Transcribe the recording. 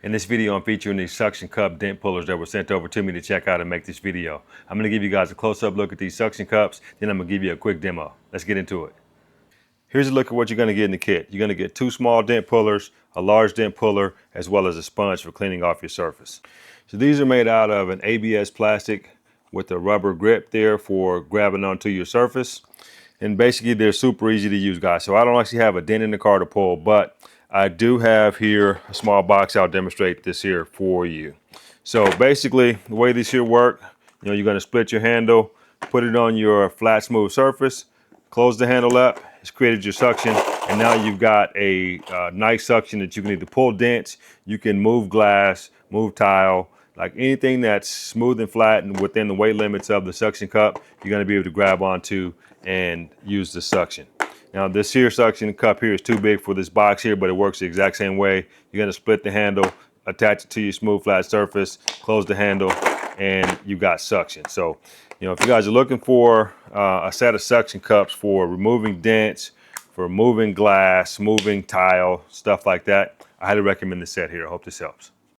In this video, I'm featuring these suction cup dent pullers that were sent over to me to check out and make this video. I'm gonna give you guys a close-up look at these suction cups, then I'm gonna give you a quick demo. Let's get into it. Here's a look at what you're gonna get in the kit. You're gonna get 2 small dent pullers, a large dent puller, as well as a sponge for cleaning off your surface. So these are made out of an ABS plastic with a rubber grip there for grabbing onto your surface. And basically they're super easy to use, guys. So I don't actually have a dent in the car to pull, but I do have here a small box. I'll demonstrate this here for you. So basically the way these here work, you're going to split your handle, put it on your flat smooth surface, close the handle up. It's created your suction, and now you've got a nice suction that you can either pull dents, you can move glass, move tile, like anything that's smooth and flat and within the weight limits of the suction cup, you're going to be able to grab onto and use the suction. Now this here suction cup here is too big for this box here, but it works the exact same way. You're going to split the handle, attach it to your smooth flat surface, close the handle, and you got suction. So, if you guys are looking for a set of suction cups for removing dents, for moving glass, moving tile, stuff like that, I highly recommend this set here. I hope this helps.